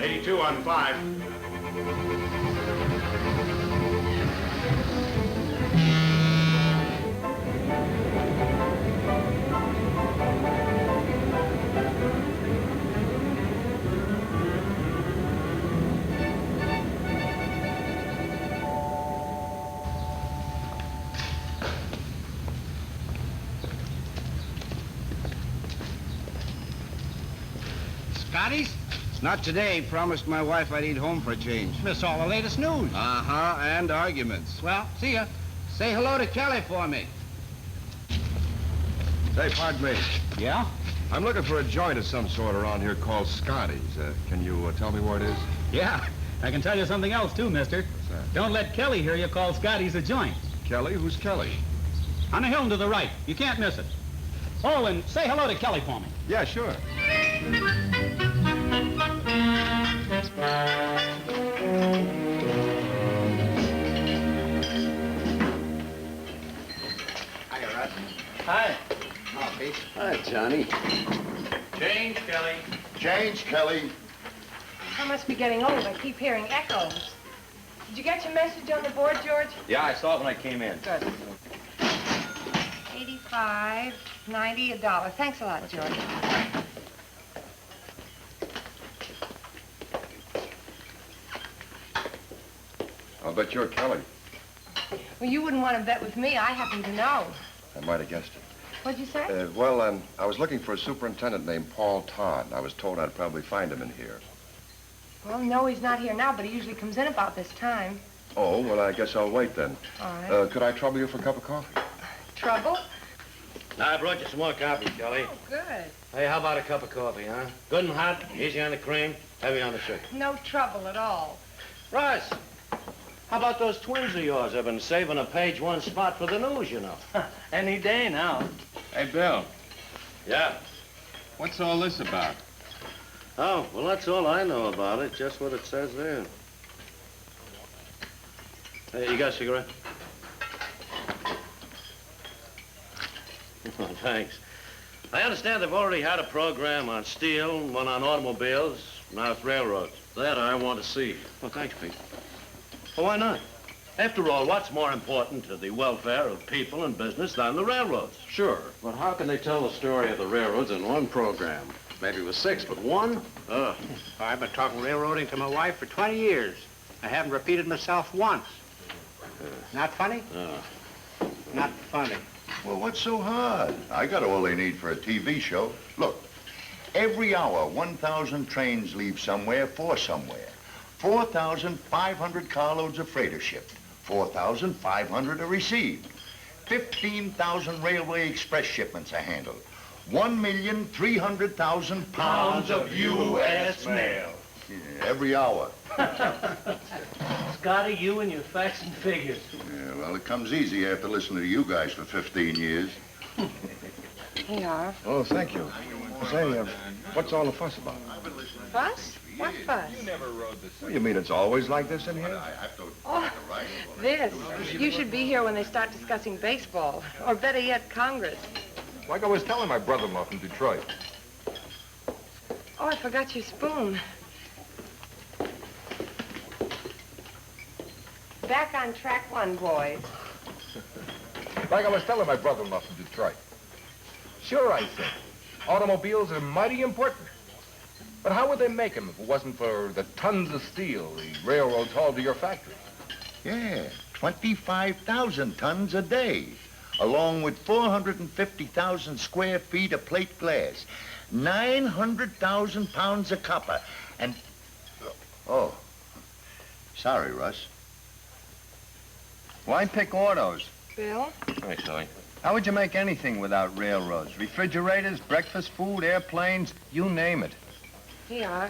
82 on 5. Scotty's? Not today. Promised my wife I'd eat home for a change. Miss all the latest news. Uh-huh, and arguments. Well, see ya. Say hello to Kelly for me. Say, pardon me. Yeah? I'm looking for a joint of some sort around here called Scotty's. Can you tell me where it is? Yeah. I can tell you something else, too, mister. What's that? Don't let Kelly hear you call Scotty's a joint. Kelly? Who's Kelly? On the hill to the right. You can't miss it. Oh, and say hello to Kelly for me. Yeah, sure. Hiya, Russ. Hi. Oh, Pete. Hi, Johnny. Change, Kelly. Change, Kelly. I must be getting old. I keep hearing echoes. Did you get your message on the board, George? Yeah, I saw it when I came in. Good. 85, 90, $1. Thanks a lot, George. I'll bet you're Kelly. Well, you wouldn't want to bet with me. I happen to know. I might have guessed it. What'd you say? I was looking for a superintendent named Paul Todd. I was told I'd probably find him in here. Well, no, he's not here now, but he usually comes in about this time. Oh, well, I guess I'll wait then. All right. Could I trouble you for a cup of coffee? Trouble? I brought you some more coffee, Kelly. Oh, good. Hey, how about a cup of coffee, huh? Good and hot, easy on the cream, heavy on the sugar. No trouble at all. Russ, how about those twins of yours? They've been saving a page one spot for the news, you know. Any day now. Hey, Bill, Yeah. what's all this about? Oh, well, that's all I know about it, just what it says there. Hey, you got a cigarette? Oh, thanks. I understand they've already had a program on steel, one on automobiles, now it's railroads. That I want to see. Well, thanks, Pete. Well, why not? After all, what's more important to the welfare of people and business than the railroads? Sure, but how can they tell the story of the railroads in one program? Maybe it was 6, but one? I've been talking railroading to my wife for 20 years. I haven't repeated myself once. Not funny? Not funny. Well, what's so hard? I got all they need for a TV show. Look, every hour, 1,000 trains leave somewhere for somewhere. 4,500 carloads of freight are shipped. 4,500 are received. 15,000 railway express shipments are handled. 1,300,000 pounds of U.S. mail. Yeah, every hour. Scotty, you and your facts and figures. Yeah, well, it comes easy after listening to you guys for 15 years. Here you are. Oh, thank you. Say, what's all the fuss about? Fuss? What fuss? Well, you mean it's always like this in here? Oh, this. You should be here when they start discussing baseball. Or better yet, Congress. Like I was telling my brother-in-law from Detroit. Oh, I forgot your spoon. Back on track one, boys. Like I was telling my brother-in-law from Detroit. Sure, I said. Automobiles are mighty important. But how would they make them if it wasn't for the tons of steel the railroads hauled to your factory? Yeah, 25,000 tons a day, along with 450,000 square feet of plate glass, 900,000 pounds of copper, and... Oh, sorry, Russ. Why pick autos? Bill? Thanks, Kelly. How would you make anything without railroads? Refrigerators, breakfast food, airplanes, you name it. Here you are.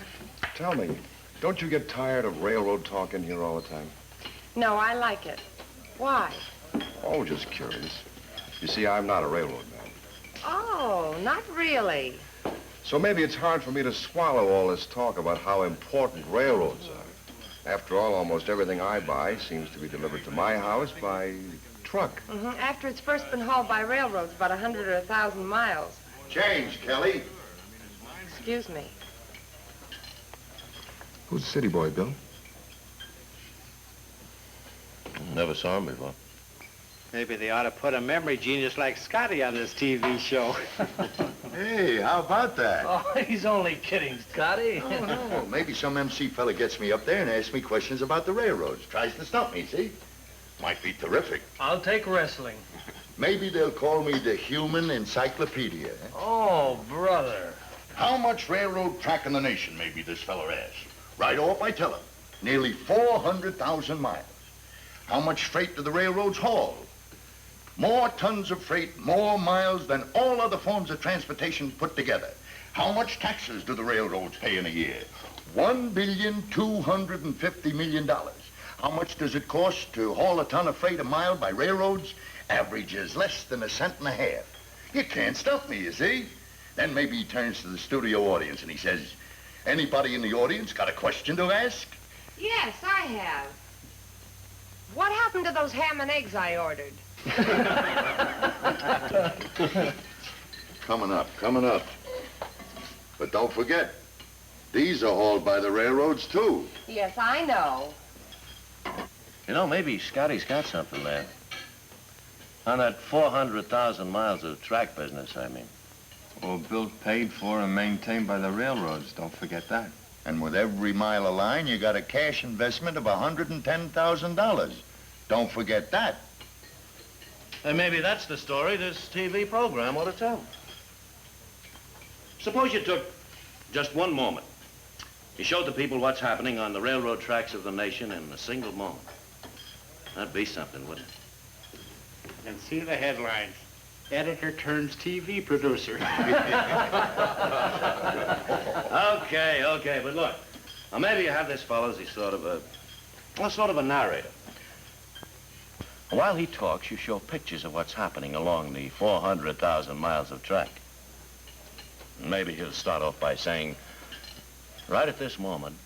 Tell me, don't you get tired of railroad talk in here all the time? No, I like it. Why? Oh, just curious. You see, I'm not a railroad man. Oh, not really. So maybe it's hard for me to swallow all this talk about how important railroads are. After all, almost everything I buy seems to be delivered to my house by truck. After it's first been hauled by railroads about 100 or 1,000 miles. Change, Kelly. Excuse me. Who's the city boy, Bill? Never saw him before. Maybe they ought to put a memory genius like Scotty on this TV show. Hey, how about that? Oh, he's only kidding, Scotty. Oh, no. Maybe some MC fella gets me up there and asks me questions about the railroads. Tries to stump me, see? Might be terrific. I'll take wrestling. Maybe they'll call me the human encyclopedia. Eh? Oh, brother. How much railroad track in the nation, maybe this fella asks. Right off, I tell him. Nearly 400,000 miles. How much freight do the railroads haul? More tons of freight, more miles than all other forms of transportation put together. How much taxes do the railroads pay in a year? $1,250 million. How much does it cost to haul a ton of freight a mile by railroads? Averages less than 1.5 cents. You can't stuff me, you see? Then maybe he turns to the studio audience and he says, anybody in the audience got a question to ask? Yes, I have. What happened to those ham and eggs I ordered? Coming up. But don't forget, these are hauled by the railroads, too. Yes, I know. You know, maybe Scotty's got something there. On that 400,000 miles of track business, I mean. All built, paid for, and maintained by the railroads. Don't forget that. And with every mile of line, you got a cash investment of $110,000. Don't forget that. And maybe that's the story this TV program ought to tell. Suppose you took just one moment. You showed the people what's happening on the railroad tracks of the nation in a single moment. That'd be something, wouldn't it? And see the headlines. Editor turns TV producer. Okay, but look. Now, maybe you have this fellow as he's sort of a narrator. While he talks, you show pictures of what's happening along the 400,000 miles of track. And maybe he'll start off by saying, right at this moment,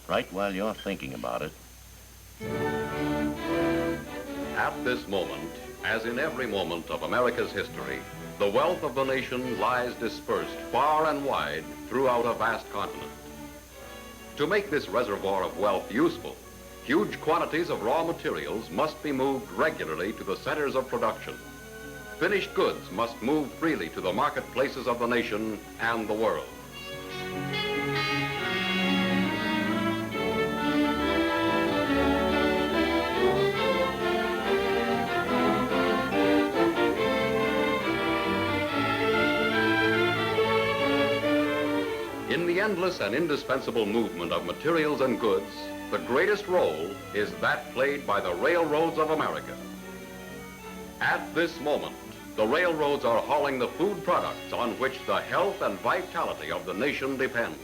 right while you're thinking about it. At this moment, as in every moment of America's history, the wealth of the nation lies dispersed far and wide throughout a vast continent. To make this reservoir of wealth useful, huge quantities of raw materials must be moved regularly to the centers of production. Finished goods must move freely to the marketplaces of the nation and the world. In the endless and indispensable movement of materials and goods, the greatest role is that played by the railroads of America. At this moment, the railroads are hauling the food products on which the health and vitality of the nation depend.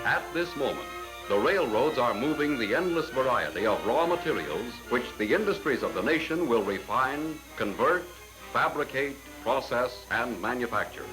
At this moment, the railroads are moving the endless variety of raw materials which the industries of the nation will refine, convert, fabricate, process, and manufacture.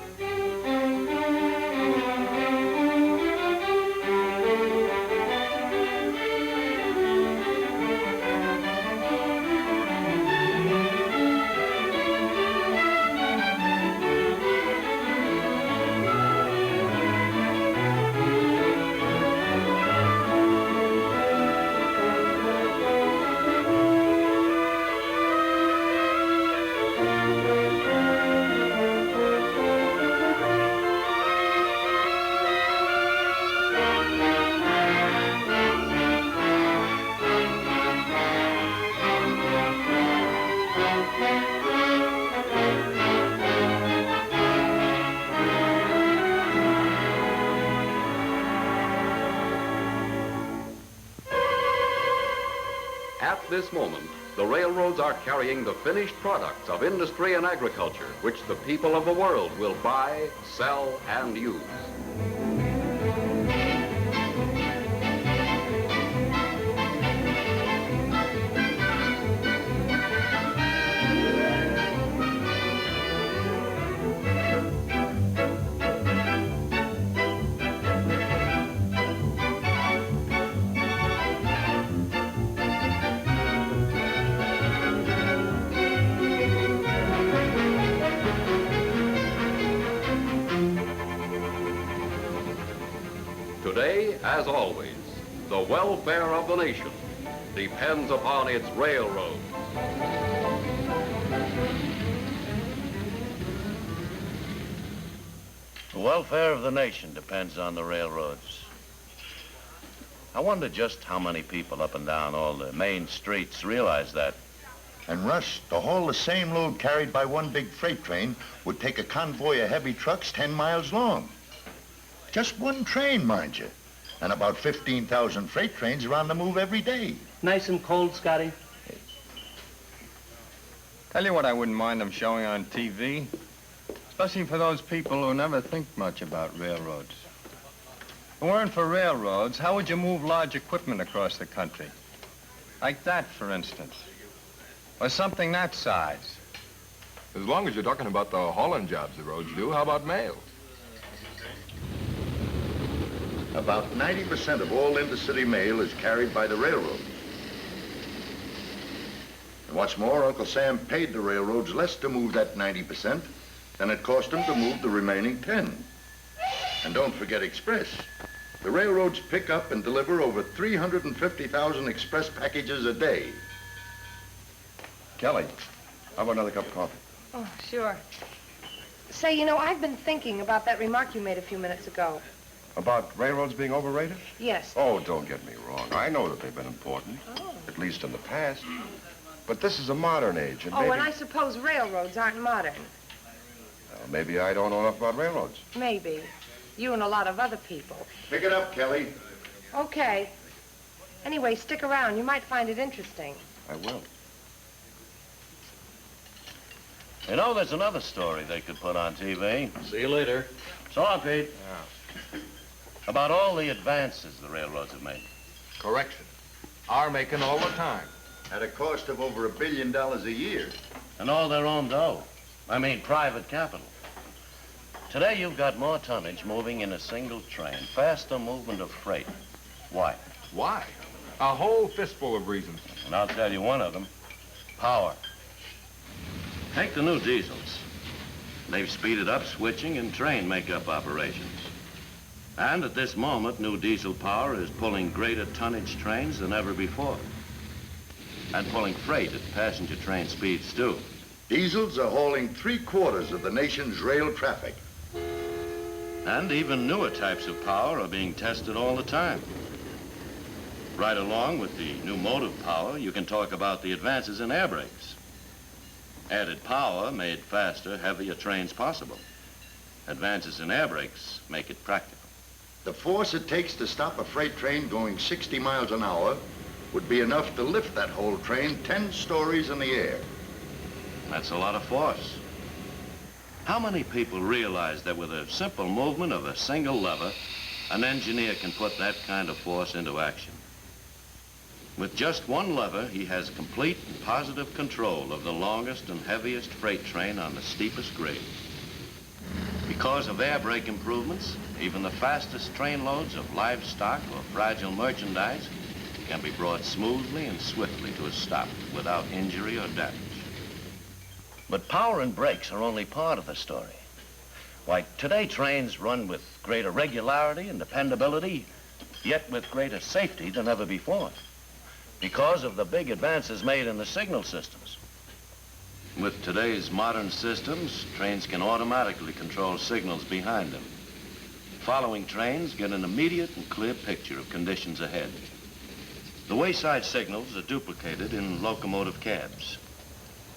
At this moment, the railroads are carrying the finished products of industry and agriculture, which the people of the world will buy, sell, and use. Today, as always, the welfare of the nation depends upon its railroads. The welfare of the nation depends on the railroads. I wonder just how many people up and down all the main streets realize that. And Russ, to haul the same load carried by one big freight train would take a convoy of heavy trucks 10 miles long. Just one train, mind you. And about 15,000 freight trains are on the move every day. Nice and cold, Scotty. Tell you what I wouldn't mind them showing on TV. Especially for those people who never think much about railroads. If it weren't for railroads, how would you move large equipment across the country? Like that, for instance. Or something that size. As long as you're talking about the hauling jobs the roads do, how about mail? About 90% of all intercity mail is carried by the railroads. And what's more, Uncle Sam paid the railroads less to move that 90% than it cost him to move the remaining 10. And don't forget express. The railroads pick up and deliver over 350,000 express packages a day. Kelly, how about another cup of coffee? Oh, sure. Say, you know, I've been thinking about that remark you made a few minutes ago. About railroads being overrated? Yes. Oh, don't get me wrong. I know that they've been important, at least in the past. But this is a modern age, and Oh, and I suppose railroads aren't modern. Well, maybe I don't know enough about railroads. Maybe. You and a lot of other people. Pick it up, Kelly. Okay. Anyway, stick around. You might find it interesting. I will. You know, there's another story they could put on TV. See you later. So long, Pete. Yeah. About all the advances the railroads have made. Correction. Are making all the time. At a cost of over $1 billion a year. And all their own dough. I mean, private capital. Today, you've got more tonnage moving in a single train, faster movement of freight. Why? Why? A whole fistful of reasons. And I'll tell you one of them. Power. Take the new diesels. They've speeded up switching and train makeup operations. And at this moment, new diesel power is pulling greater tonnage trains than ever before. And pulling freight at passenger train speeds, too. Diesels are hauling 3/4 of the nation's rail traffic. And even newer types of power are being tested all the time. Right along with the new motive power, you can talk about the advances in air brakes. Added power made faster, heavier trains possible. Advances in air brakes make it practical. The force it takes to stop a freight train going 60 miles an hour would be enough to lift that whole train 10 stories in the air. That's a lot of force. How many people realize that with a simple movement of a single lever, an engineer can put that kind of force into action? With just one lever, he has complete and positive control of the longest and heaviest freight train on the steepest grade. Because of air brake improvements, even the fastest train loads of livestock or fragile merchandise can be brought smoothly and swiftly to a stop without injury or damage. But power and brakes are only part of the story. Why, today trains run with greater regularity and dependability, yet with greater safety than ever before, because of the big advances made in the signal systems. With today's modern systems, trains can automatically control signals behind them. Following trains get an immediate and clear picture of conditions ahead. The wayside signals are duplicated in locomotive cabs.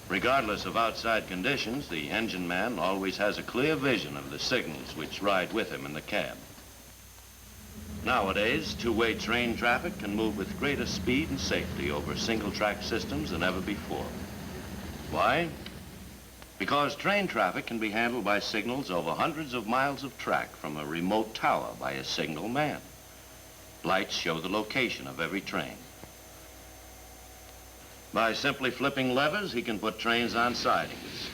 Regardless of outside conditions, the engine man always has a clear vision of the signals which ride with him in the cab. Nowadays, two-way train traffic can move with greater speed and safety over single-track systems than ever before. Why? Because train traffic can be handled by signals over hundreds of miles of track from a remote tower by a single man. Lights show the location of every train. By simply flipping levers, he can put trains on sidings.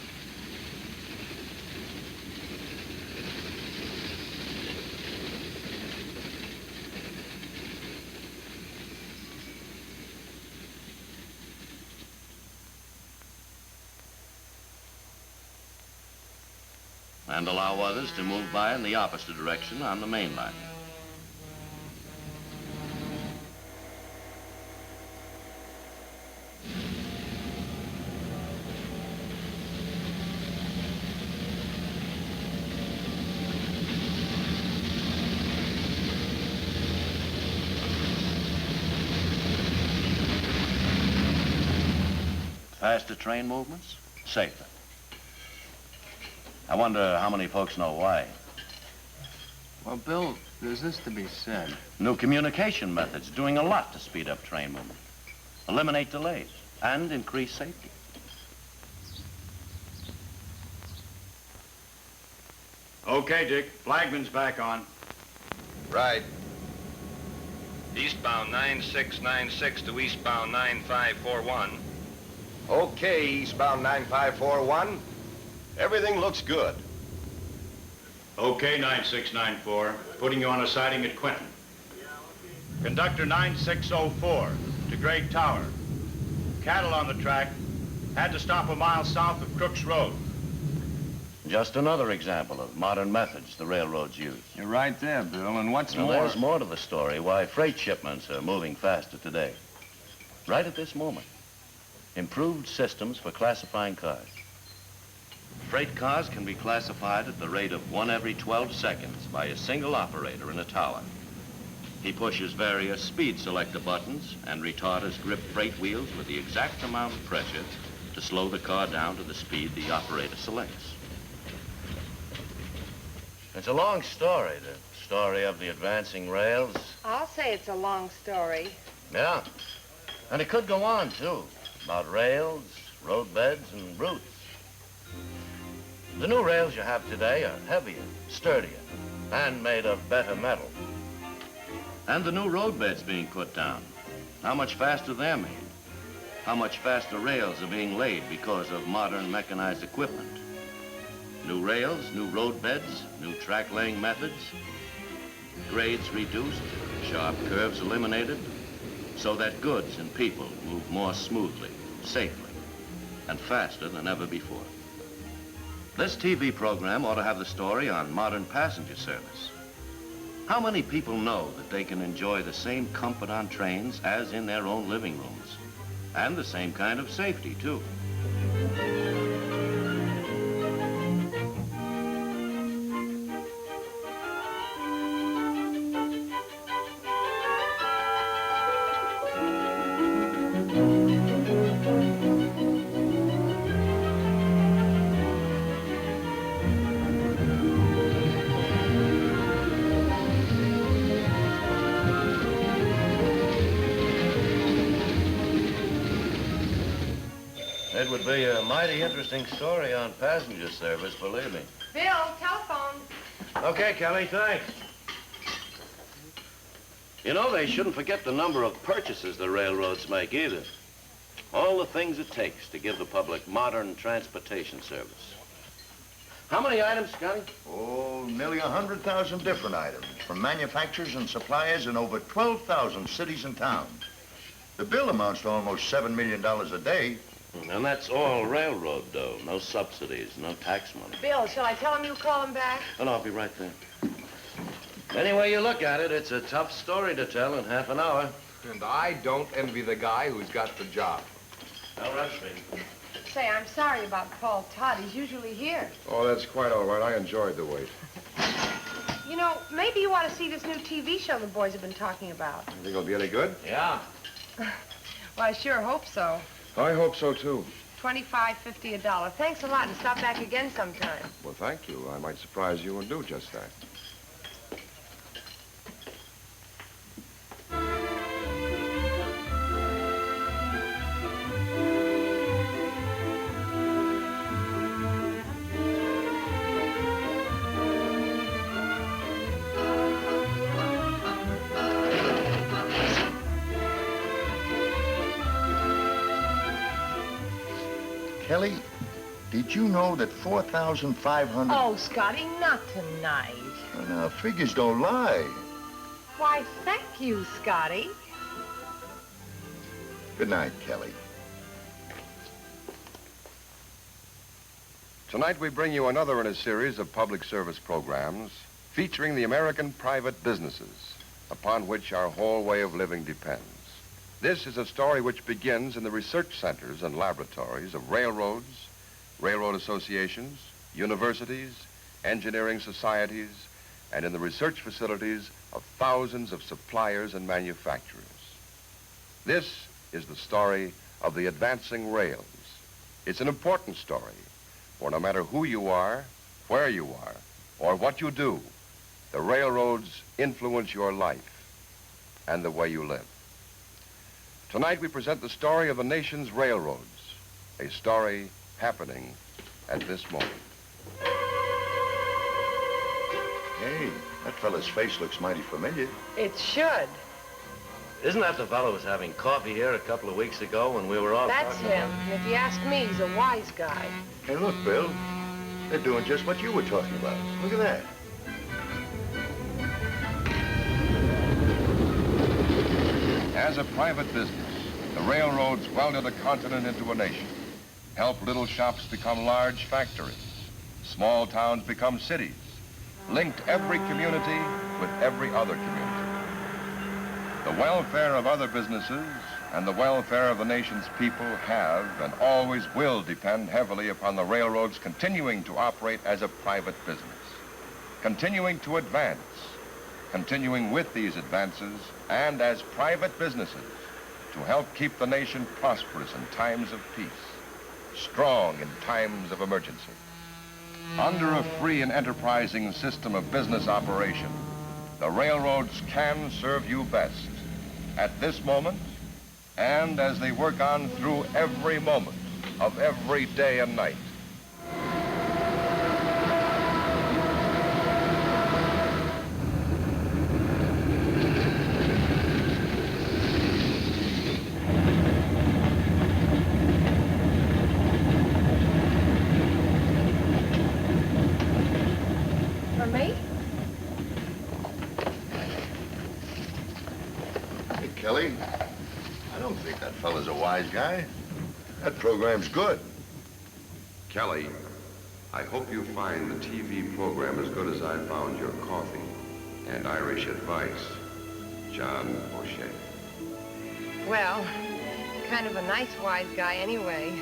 And allow others to move by in the opposite direction on the main line. Faster train movements, safer. I wonder how many folks know why. Well, Bill, there's this to be said. New communication methods doing a lot to speed up train movement, eliminate delays, and increase safety. Okay, Dick. Flagman's back on. Right. Eastbound 9696 to eastbound 9541. Okay, eastbound 9541. Everything looks good. Okay, 9694. Putting you on a siding at Quinton. Conductor 9604 to Great Tower. Cattle on the track. Had to stop a mile south of Crook's Road. Just another example of modern methods the railroads use. You're right there, Bill. And what's Now, more... there's more to the story why freight shipments are moving faster today. Right at this moment. Improved systems for classifying cars. Freight cars can be classified at the rate of 1 every 12 seconds by a single operator in a tower. He pushes various speed selector buttons, and retarders grip freight wheels with the exact amount of pressure to slow the car down to the speed the operator selects. It's a long story, the story of the advancing rails. I'll say it's a long story. Yeah, and it could go on, too, about rails, roadbeds, and routes. The new rails you have today are heavier, sturdier, and made of better metal. And the new roadbeds being put down, how much faster they're made. How much faster rails are being laid because of modern mechanized equipment. New rails, new roadbeds, new track-laying methods, grades reduced, sharp curves eliminated, so that goods and people move more smoothly, safely, and faster than ever before. This TV program ought to have the story on modern passenger service. How many people know that they can enjoy the same comfort on trains as in their own living rooms? And the same kind of safety, too. It would be a mighty interesting story on passenger service, believe me. Bill, telephone. Okay, Kelly, thanks. You know, they shouldn't forget the number of purchases the railroads make either. All the things it takes to give the public modern transportation service. How many items, Scotty? Oh, nearly 100,000 different items from manufacturers and suppliers in over 12,000 cities and towns. The bill amounts to almost $7 million a day. And that's all railroad dough. No subsidies, no tax money. Bill, shall I tell him you call him back? And I'll be right there. Any way you look at it, it's a tough story to tell in half an hour. And I don't envy the guy who's got the job. Now, rush me. Say, I'm sorry about Paul Todd. He's usually here. Oh, that's quite all right. I enjoyed the wait. You know, maybe you ought to see this new TV show the boys have been talking about. You think it'll be any good? Yeah. Well, I sure hope so. I hope so, too. $25, $50 a dollar. Thanks a lot, and stop back again sometime. Well, thank you. I might surprise you and do just that. Kelly, did you know that 4,500... Oh, Scotty, not tonight. Well, now, figures don't lie. Why, thank you, Scotty. Good night, Kelly. Tonight we bring you another in a series of public service programs featuring the American private businesses upon which our whole way of living depends. This is a story which begins in the research centers and laboratories of railroads, railroad associations, universities, engineering societies, and in the research facilities of thousands of suppliers and manufacturers. This is the story of the advancing rails, It's an important story, for no matter who you are, where you are, or what you do, the railroads influence your life and the way you live. Tonight we present the story of the nation's railroads, a story happening at this moment. Hey, that fella's face looks mighty familiar. It should. Isn't that the fellow who was having coffee here a couple of weeks ago when we were all That's talking him. And if you ask me, he's a wise guy. Hey, look, Bill. They're doing just what you were talking about. Look at that. As a private business, the railroads welded a continent into a nation, helped little shops become large factories, small towns become cities, linked every community with every other community. The welfare of other businesses and the welfare of the nation's people have and always will depend heavily upon the railroads continuing to operate as a private business, continuing to advance, continuing with these advances and as private businesses to help keep the nation prosperous in times of peace, strong in times of emergency. Under a free and enterprising system of business operation, the railroads can serve you best at this moment and as they work on through every moment of every day and night. For me? Hey, Kelly, I don't think that fella's a wise guy. That program's good. Kelly, I hope you find the TV program as good as I found your coffee and Irish advice. John O'Shea. Well, kind of a nice wise guy anyway.